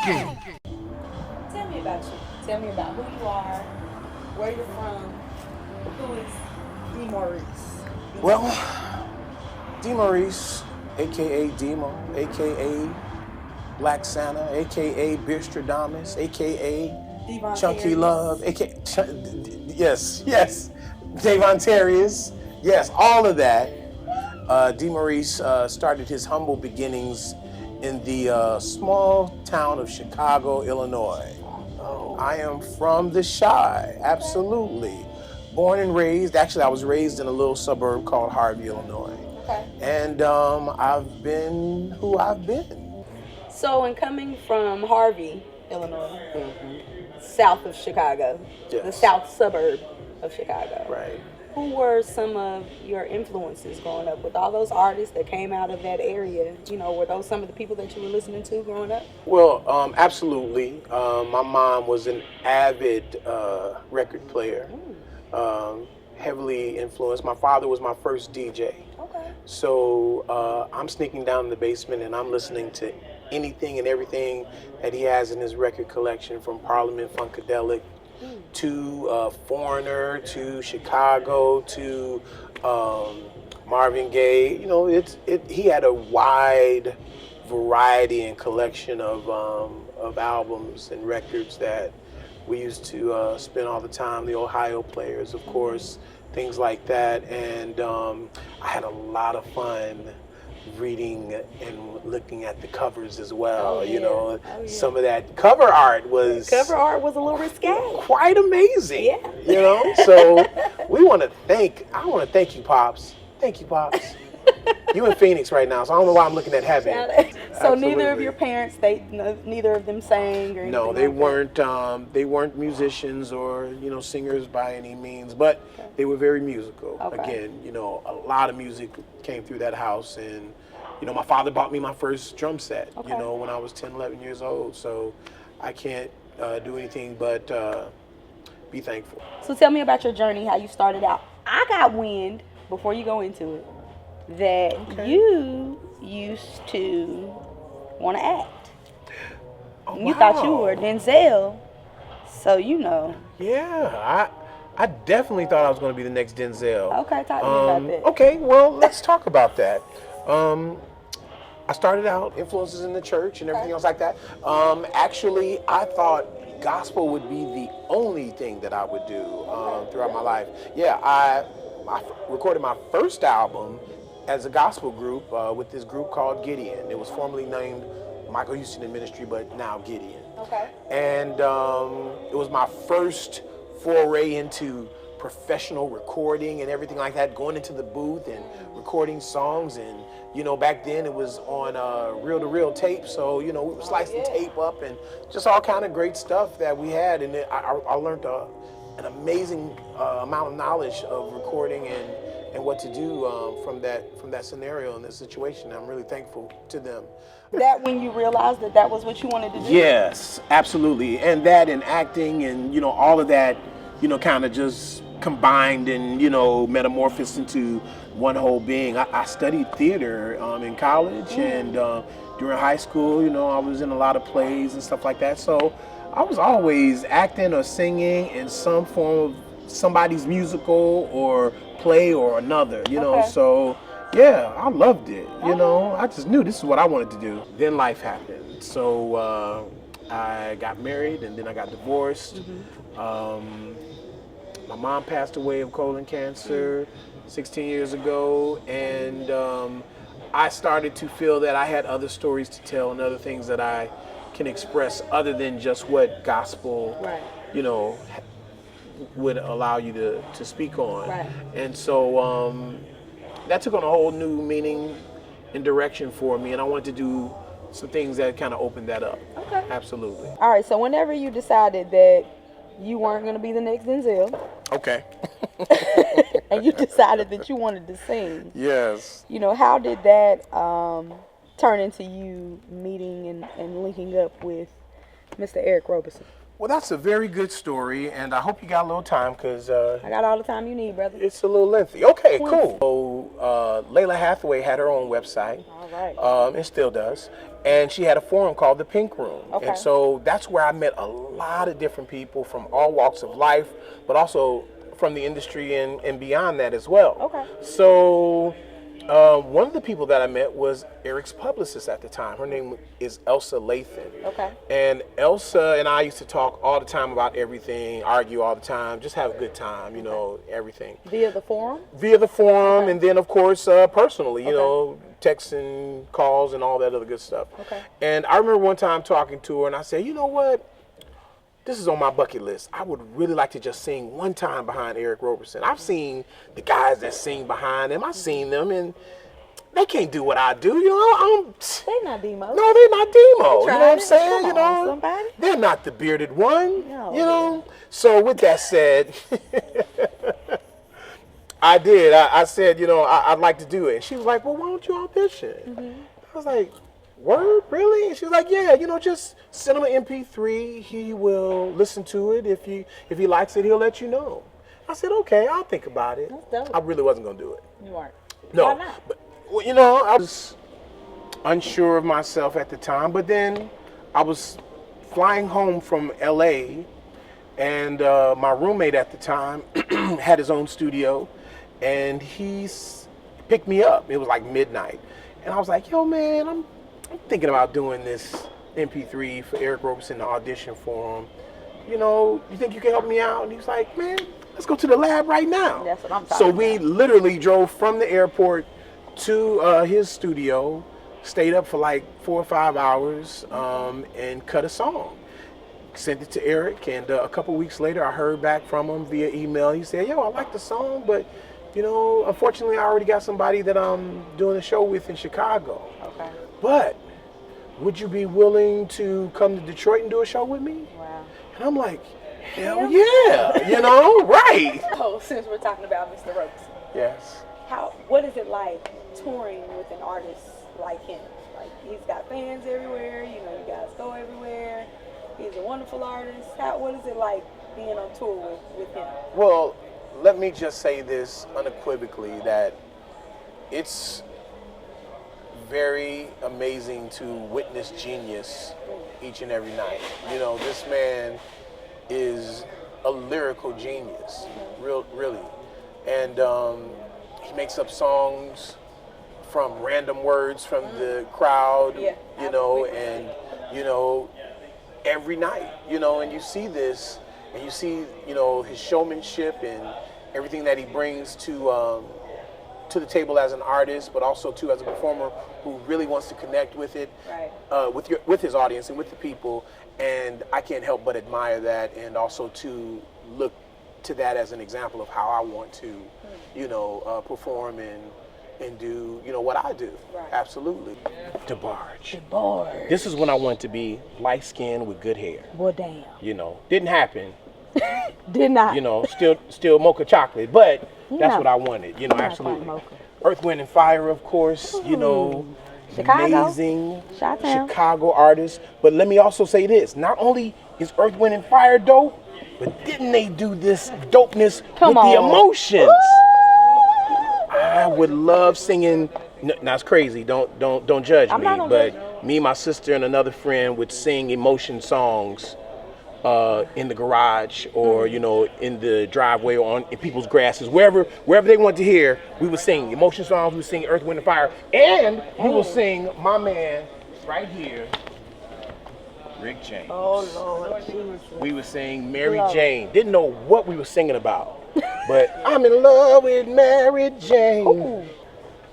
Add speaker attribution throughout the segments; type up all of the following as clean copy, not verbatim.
Speaker 1: Tell me about you. Tell me about who you are, where you're from, who is D Maurice.
Speaker 2: Well, D Maurice, aka Demo, aka Black Santa, aka Beerstradamus, aka Chunky Love, aka yes, Davon Terriers, yes, all of that. D Maurice started his humble beginnings in the small town of Chicago, Illinois. I am from the Chi, absolutely. Born and raised, actually I was raised in a little suburb called Harvey, Illinois.
Speaker 1: Okay.
Speaker 2: And I've been who I've been.
Speaker 1: So in coming from Harvey, Illinois, south of Chicago,
Speaker 2: Yes.
Speaker 1: the south suburb of Chicago.
Speaker 2: Right.
Speaker 1: Who were some of your influences growing up with all those artists that came out of that area? You know, were those some of the people that you were listening to growing up?
Speaker 2: Well, absolutely. My mom was an avid record player, heavily influenced. My father was my first DJ.
Speaker 1: Okay.
Speaker 2: So I'm sneaking down in the basement and I'm listening to anything and everything that he has in his record collection, from Parliament Funkadelic to Foreigner to Chicago to Marvin Gaye. You know, he had a wide variety and collection of albums and records that we used to spin all the time. The Ohio Players, of course, things like that. And I had a lot of fun reading and looking at the covers as well. You know, some of that cover art was
Speaker 1: a little risque.
Speaker 2: Quite amazing.
Speaker 1: Yeah.
Speaker 2: You know, so I want to thank you, Pops. Thank you, Pops. You in Phoenix right now, so I don't know why I'm looking at heaven.
Speaker 1: So neither of your parents, neither of them sang or anything?
Speaker 2: No, they weren't. They weren't musicians or singers by any means, but they were very musical.
Speaker 1: Okay.
Speaker 2: Again, a lot of music came through that house, and my father bought me my first drum set.
Speaker 1: Okay.
Speaker 2: When I was 10, 11 years old. So I can't do anything but be thankful.
Speaker 1: So tell me about your journey, how you started out. I got wind, before you go into it, that you used to want to act.
Speaker 2: Oh,
Speaker 1: you thought you were Denzel, so
Speaker 2: Yeah, I definitely thought I was going to be the next Denzel.
Speaker 1: Okay, talk to me about that.
Speaker 2: Okay, well, let's talk about that. I started out influences in the church and everything else like that. Actually, I thought gospel would be the only thing that I would do throughout my life. Yeah, I recorded my first album as a gospel group with this group called Gideon. It was formerly named Michael Houston in Ministry, but now Gideon.
Speaker 1: Okay.
Speaker 2: And it was my first foray into professional recording and everything like that, going into the booth and recording songs. And back then it was on reel-to-reel tape, so we were slicing tape up and just all kind of great stuff that we had. And I learned an amazing amount of knowledge of recording and what to do from that scenario and that situation. I'm really thankful to them.
Speaker 1: That when you realized that was what you wanted to do?
Speaker 2: Yes, absolutely. And that and acting and all of that, kind of just combined and metamorphosed into one whole being. I studied theater in college and during high school. I was in a lot of plays and stuff like that. So I was always acting or singing in some form of somebody's musical or play or another, so yeah, I loved it, I just knew this is what I wanted to do. Then life happened. So I got married and then I got divorced. My mom passed away of colon cancer 16 years ago, and I started to feel that I had other stories to tell and other things that I can express other than just what gospel, would allow you to speak on.
Speaker 1: Right.
Speaker 2: And so that took on a whole new meaning and direction for me, and I wanted to do some things that kind of opened that up.
Speaker 1: Okay.
Speaker 2: Absolutely.
Speaker 1: All right, so whenever you decided that you weren't going to be the next Denzel.
Speaker 2: Okay.
Speaker 1: And you decided that you wanted to sing.
Speaker 2: Yes.
Speaker 1: How did that turn into you meeting and linking up with Mr. Eric Robeson?
Speaker 2: Well, that's a very good story, and I hope you got a little time because
Speaker 1: I got all the time you need, brother.
Speaker 2: it's a little lengthy. Okay, cool. So Layla Hathaway had her own website.
Speaker 1: All right.
Speaker 2: And still does. And she had a forum called the Pink Room.
Speaker 1: Okay.
Speaker 2: And so that's where I met a lot of different people from all walks of life, but also from the industry and beyond that as well.
Speaker 1: Okay.
Speaker 2: So one of the people that I met was Eric's publicist at the time. Her name is Elsa Lathan.
Speaker 1: Okay.
Speaker 2: And Elsa and I used to talk all the time about everything, argue all the time, just have a good time, you know, everything.
Speaker 1: Via the forum?
Speaker 2: Via the forum, and then, of course, personally, you know, texts and calls and all that other good stuff.
Speaker 1: Okay.
Speaker 2: And I remember one time talking to her, and I said, you know what? This is on my bucket list. I would really like to just sing one time behind Eric Robeson. I've seen the guys that sing behind him. I've seen them, and they can't do what I do. You know,
Speaker 1: They not DMos.
Speaker 2: no, they're not Demo. You know what I'm
Speaker 1: it.
Speaker 2: saying?
Speaker 1: Come
Speaker 2: You know,
Speaker 1: on, somebody.
Speaker 2: they're not the bearded one.
Speaker 1: No.
Speaker 2: You know. So with that said, I did. I said, you know, I'd like to do it. And she was like, well, why don't you audition? I was like, word, really? And she was like, yeah, you know, just send him an MP3. He will listen to it. If he likes it, he'll let you know. I said, okay, I'll think about it.
Speaker 1: That's dope.
Speaker 2: I really wasn't gonna do it.
Speaker 1: You weren't.
Speaker 2: No,
Speaker 1: Why not?
Speaker 2: but well, you know, I was unsure of myself at the time. But then I was flying home from LA, and my roommate at the time had his own studio, and he picked me up. It was like midnight, and I was like, yo, man, I'm thinking about doing this MP3 for Eric Robeson to audition for him. You know, you think you can help me out? And he was like, man, let's go to the lab right now.
Speaker 1: That's what I'm talking
Speaker 2: So we literally drove from the airport to his studio, stayed up for like 4 or 5 hours, and cut a song. Sent it to Eric, and a couple weeks later, I heard back from him via email. He said, yo, I like the song, but, you know, unfortunately, I already got somebody that I'm doing a show with in Chicago.
Speaker 1: Okay.
Speaker 2: But would you be willing to come to Detroit and do a show with me?
Speaker 1: Wow.
Speaker 2: And I'm like, hell yeah, you know, right.
Speaker 1: Oh, since we're talking about Mr. Robeson,
Speaker 2: Yes.
Speaker 1: what is it like touring with an artist like him? Like, he's got fans everywhere, you know, you guys go everywhere. He's a wonderful artist. What is it like being on tour with him?
Speaker 2: Well, let me just say this unequivocally, that it's very amazing to witness genius each and every night. You know, this man is a lyrical genius, really. And he makes up songs from random words from the crowd, you know, and, you know, every night, you know, and you see this, and you see, you know, his showmanship and everything that he brings to the table as an artist, but also too as a performer who really wants to connect with it, with his audience and with the people. And I can't help but admire that, and also to look to that as an example of how I want to, you know, perform and do, you know, what I do.
Speaker 1: Right.
Speaker 2: Absolutely. DeBarge.
Speaker 1: DeBarge.
Speaker 2: This is when I wanted to be light skinned with good hair.
Speaker 1: Well, damn.
Speaker 2: You know, didn't happen.
Speaker 1: Did not.
Speaker 2: You know, still mocha chocolate, but that's what I wanted. You know, absolutely. Earth, Wind, and Fire, of course. You know,
Speaker 1: Chicago.
Speaker 2: amazing
Speaker 1: Chi-town.
Speaker 2: Chicago artists. But let me also say this: not only is Earth, Wind, and Fire dope, but didn't they do this dopeness with the emotions? I would love singing. Now it's crazy. Don't judge me. But me, my sister, and another friend would sing emotion songs in the garage, or you know, in the driveway, or in people's grasses, wherever they wanted to hear. We would sing emotion songs. We would sing Earth, Wind, and Fire, and we will sing my man right here, Rick James.
Speaker 1: Oh Lord Jesus.
Speaker 2: We would sing Mary Jane. Didn't know what we were singing about, but I'm in love with Mary Jane.
Speaker 1: Ooh.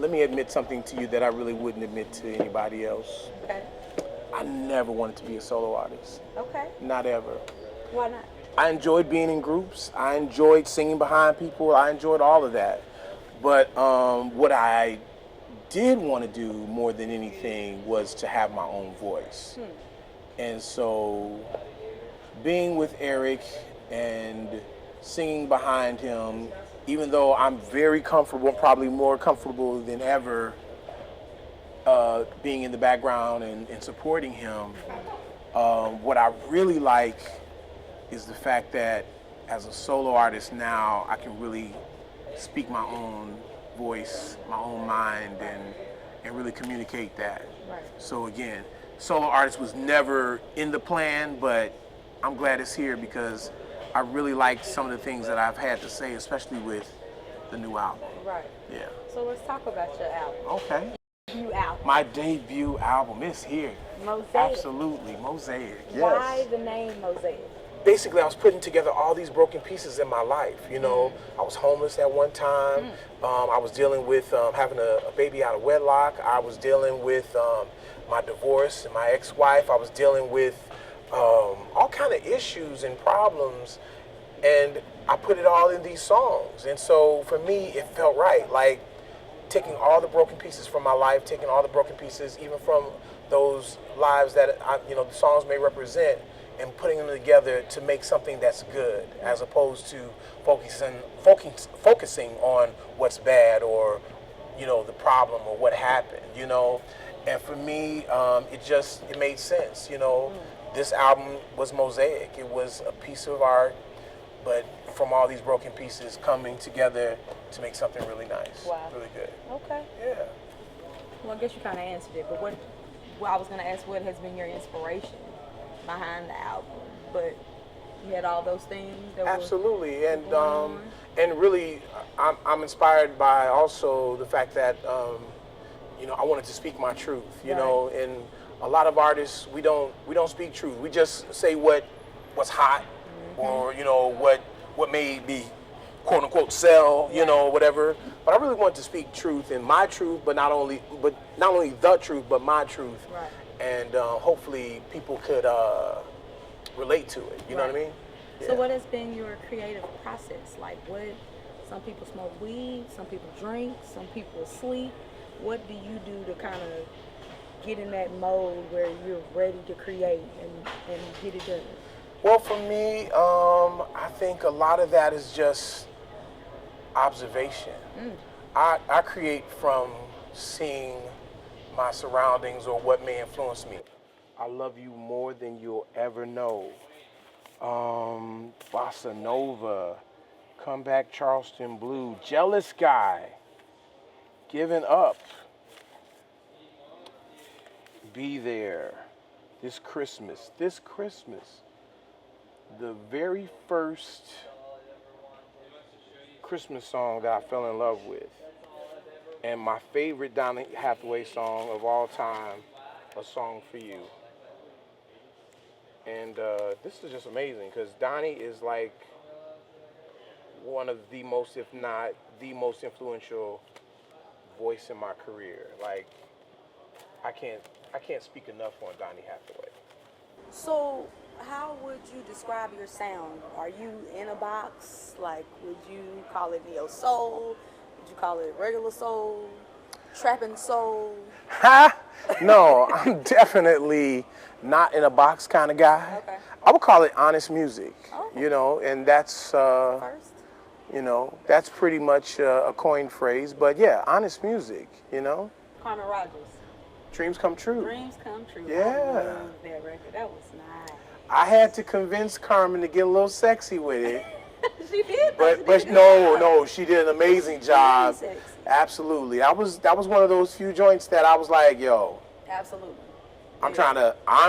Speaker 2: Let me admit something to you that I really wouldn't admit to anybody else.
Speaker 1: Okay.
Speaker 2: I never wanted to be a solo artist.
Speaker 1: Okay.
Speaker 2: Not ever.
Speaker 1: Why not?
Speaker 2: I enjoyed being in groups. I enjoyed singing behind people. I enjoyed all of that. But what I did want to do more than anything was to have my own voice. And so being with Eric and singing behind him, even though I'm very comfortable, probably more comfortable than ever, being in the background and supporting him, what I really like is the fact that as a solo artist now, I can really speak my own voice, my own mind, and really communicate that.
Speaker 1: Right.
Speaker 2: So again, solo artist was never in the plan, but I'm glad it's here because I really like some of the things that I've had to say, especially with the new album.
Speaker 1: Right.
Speaker 2: Yeah.
Speaker 1: So let's talk about your album.
Speaker 2: Okay.
Speaker 1: Debut album.
Speaker 2: My debut album is here.
Speaker 1: Mosaic.
Speaker 2: Absolutely, Mosaic. Yes.
Speaker 1: Why the name Mosaic?
Speaker 2: Basically, I was putting together all these broken pieces in my life. You know, I was homeless at one time. I was dealing with having a baby out of wedlock. I was dealing with my divorce and my ex-wife. I was dealing with all kind of issues and problems, and I put it all in these songs. And so for me, it felt right. Like taking all the broken pieces from my life, taking all the broken pieces, even from those lives that the songs may represent, and putting them together to make something that's good, as opposed to focusing on what's bad or, the problem or what happened, And for me, it made sense, This album was Mosaic. It was a piece of art, but from all these broken pieces coming together to make something really nice.
Speaker 1: Wow.
Speaker 2: Really good.
Speaker 1: Okay.
Speaker 2: Yeah.
Speaker 1: Well, I guess you kind of answered it, but I was going to ask what has been your inspiration behind the album, but you had all those things that
Speaker 2: absolutely, and really, I'm inspired by also the fact that I wanted to speak my truth. And a lot of artists we don't speak truth. We just say what's hot, or what may be quote unquote sell, whatever. But I really want to speak truth and my truth, but not only the truth, but my truth.
Speaker 1: Right.
Speaker 2: And hopefully people could relate to it. You know what I mean? Yeah.
Speaker 1: So what has been your creative process? Like some people smoke weed, some people drink, some people sleep. What do you do to kind of get in that mode where you're ready to create and get it done?
Speaker 2: Well, for me, I think a lot of that is just observation. I create from seeing my surroundings or what may influence me. I love you more than you'll ever know. Bossa Nova, Come Back Charleston Blue, Jealous Guy, Giving Up, Be There, This Christmas, the very first Christmas song that I fell in love with. And my favorite Donny Hathaway song of all time, A Song for You. And this is just amazing because Donny is like one of the most, if not the most influential voice in my career. Like, I can't speak enough on Donny Hathaway.
Speaker 1: So how would you describe your sound? Are you in a box? Like, would you call it neo soul? Would you call it regular soul? Trapping soul?
Speaker 2: Ha! No, I'm definitely not in a box kind of guy.
Speaker 1: Okay.
Speaker 2: I would call it honest music,
Speaker 1: Oh.
Speaker 2: And that's,
Speaker 1: First?
Speaker 2: That's pretty much a coined phrase, but yeah, honest music,
Speaker 1: Carmen Rogers.
Speaker 2: Dreams come true.
Speaker 1: Dreams come true.
Speaker 2: Yeah.
Speaker 1: I love that record. That was nice.
Speaker 2: I had to convince Carmen to get a little sexy with it.
Speaker 1: She did.
Speaker 2: But no, she did an amazing job.
Speaker 1: Sexy.
Speaker 2: Absolutely. That was one of those few joints that I was like, yo.
Speaker 1: Absolutely.
Speaker 2: I'm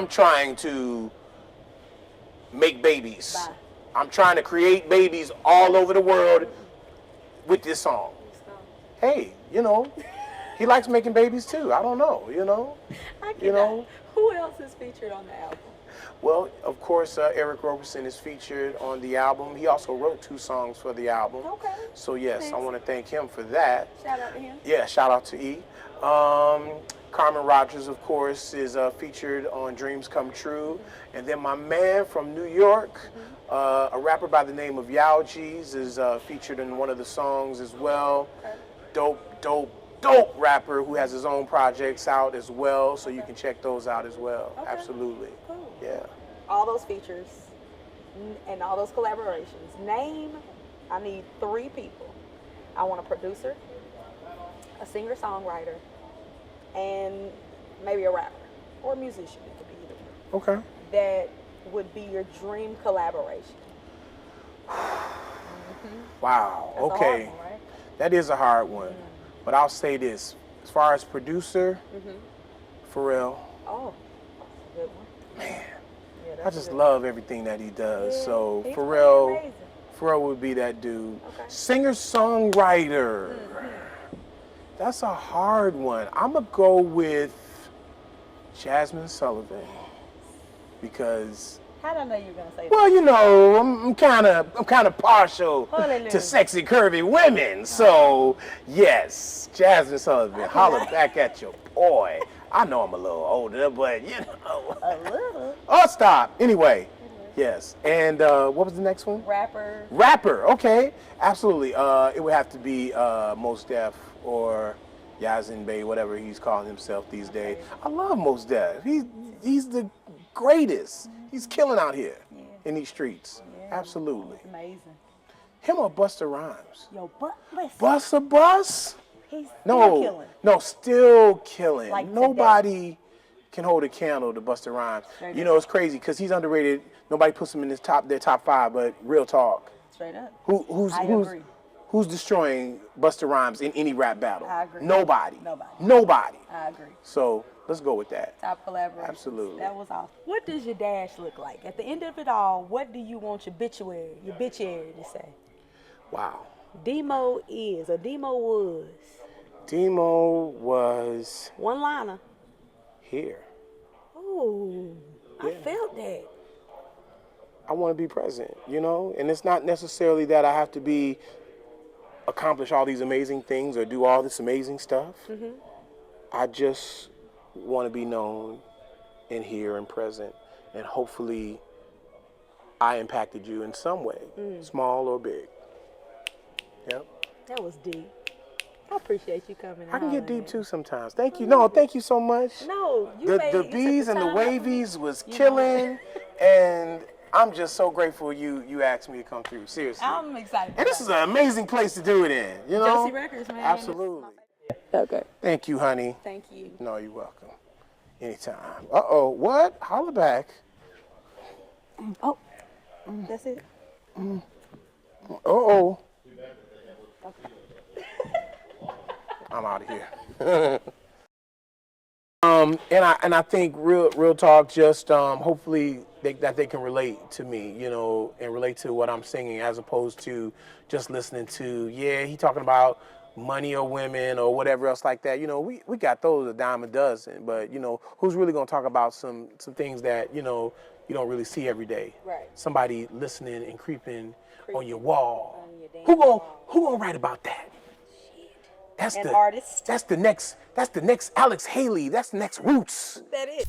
Speaker 2: trying to make babies.
Speaker 1: Bye.
Speaker 2: I'm trying to create babies all over the world with this song. Hey, he likes making babies too. I don't know,
Speaker 1: I cannot. Who else is featured on the album?
Speaker 2: Well, of course, Eric Robeson is featured on the album. He also wrote 2 songs for the album.
Speaker 1: Okay.
Speaker 2: So yes,
Speaker 1: Thanks.
Speaker 2: I want to thank him for that.
Speaker 1: Shout out to him.
Speaker 2: Yeah, shout out to E. Carmen Rogers, of course, is featured on Dreams Come True. And then my man from New York, a rapper by the name of Yowjees, is featured in one of the songs as well. Okay. Dope rapper who has his own projects out as well, so you can check those out as well. Okay. Absolutely.
Speaker 1: Cool.
Speaker 2: Yeah.
Speaker 1: All those features and all those collaborations. I need 3 people. I want a producer, a singer-songwriter, and maybe a rapper or a musician. It could be either one.
Speaker 2: Okay.
Speaker 1: That would be your dream collaboration?
Speaker 2: Wow.
Speaker 1: That's
Speaker 2: Okay.
Speaker 1: a hard one, right?
Speaker 2: That is a hard one. But I'll say this. As far as producer, Pharrell,
Speaker 1: Oh, that's a good one.
Speaker 2: man,
Speaker 1: Yeah,
Speaker 2: I
Speaker 1: that's
Speaker 2: just
Speaker 1: a good
Speaker 2: love everything that he does.
Speaker 1: Yeah,
Speaker 2: So
Speaker 1: he's
Speaker 2: Pharrell,
Speaker 1: amazing.
Speaker 2: Pharrell would be that dude.
Speaker 1: Okay.
Speaker 2: Singer-songwriter. That's a hard one. I'm going to go with Jasmine Sullivan. Because,
Speaker 1: How did I know you were gonna say
Speaker 2: well, you know, I'm kind of partial
Speaker 1: Hallelujah.
Speaker 2: to sexy, curvy women. So, yes, Jasmine Sullivan,
Speaker 1: Okay.
Speaker 2: holler back at your boy. I know I'm a little older, but you know.
Speaker 1: that? A little.
Speaker 2: Oh, stop. Anyway, yes. And what was the next one?
Speaker 1: Rapper.
Speaker 2: Rapper. Okay, absolutely. It would have to be Mos Def or Yazin Bey, whatever he's calling himself these days. I love Mos Def. He's the greatest. He's killing out here in these streets.
Speaker 1: Yeah.
Speaker 2: Absolutely.
Speaker 1: Amazing.
Speaker 2: Him or Busta Rhymes?
Speaker 1: Yo, but listen,
Speaker 2: Busta Bus?
Speaker 1: he's
Speaker 2: No,
Speaker 1: still killing.
Speaker 2: no, still killing.
Speaker 1: Like
Speaker 2: Nobody can hold a candle to Busta Rhymes.
Speaker 1: Straight
Speaker 2: You
Speaker 1: up.
Speaker 2: know, it's crazy because he's underrated. Nobody puts him in their top five. But real talk,
Speaker 1: Straight up.
Speaker 2: who's
Speaker 1: I agree.
Speaker 2: who's destroying Busta Rhymes in any rap battle?
Speaker 1: I agree.
Speaker 2: Nobody.
Speaker 1: Nobody.
Speaker 2: Nobody.
Speaker 1: I agree.
Speaker 2: So let's go with that.
Speaker 1: Top collaboration.
Speaker 2: Absolutely.
Speaker 1: That was awesome. What does your dash look like? At the end of it all, what do you want your bitchary to say?
Speaker 2: Wow.
Speaker 1: Demo is, or Demo was.
Speaker 2: Demo was
Speaker 1: One liner.
Speaker 2: here.
Speaker 1: Ooh, I
Speaker 2: Yeah.
Speaker 1: felt that.
Speaker 2: I want to be present, you know? And it's not necessarily that I have to accomplish all these amazing things or do all this amazing stuff. I just want to be known and here and present. And hopefully I impacted you in some way, small or big. Yep.
Speaker 1: That was deep. I appreciate you coming.
Speaker 2: I can get deep too sometimes. Thank you. No, thank you so much.
Speaker 1: No, you
Speaker 2: The
Speaker 1: made you took
Speaker 2: bees and the
Speaker 1: time.
Speaker 2: wavies was killing, and I'm just so grateful you asked me to come through. Seriously.
Speaker 1: I'm excited.
Speaker 2: And this is an amazing place to do it in, you know?
Speaker 1: Josey Records, man.
Speaker 2: Absolutely.
Speaker 1: Okay.
Speaker 2: Thank you, honey.
Speaker 1: Thank you.
Speaker 2: No, you're welcome. Anytime. Uh-oh, what? Holla back.
Speaker 1: Oh, that's it.
Speaker 2: Uh-oh. I'm out of here. And I think real talk, just hopefully that they can relate to me, you know, and relate to what I'm singing, as opposed to just listening to, yeah, he talking about money or women or whatever else like that. You know, we got those a dime a dozen, but you know, who's really gonna talk about some things that, you know, you don't really see every day.
Speaker 1: Right.
Speaker 2: Somebody listening and creeping on your wall.
Speaker 1: On your damn
Speaker 2: Who
Speaker 1: wall.
Speaker 2: gonna write about that? That's
Speaker 1: An
Speaker 2: the
Speaker 1: artist.
Speaker 2: That's the next Alex Haley. That's the next Roots.
Speaker 1: That is.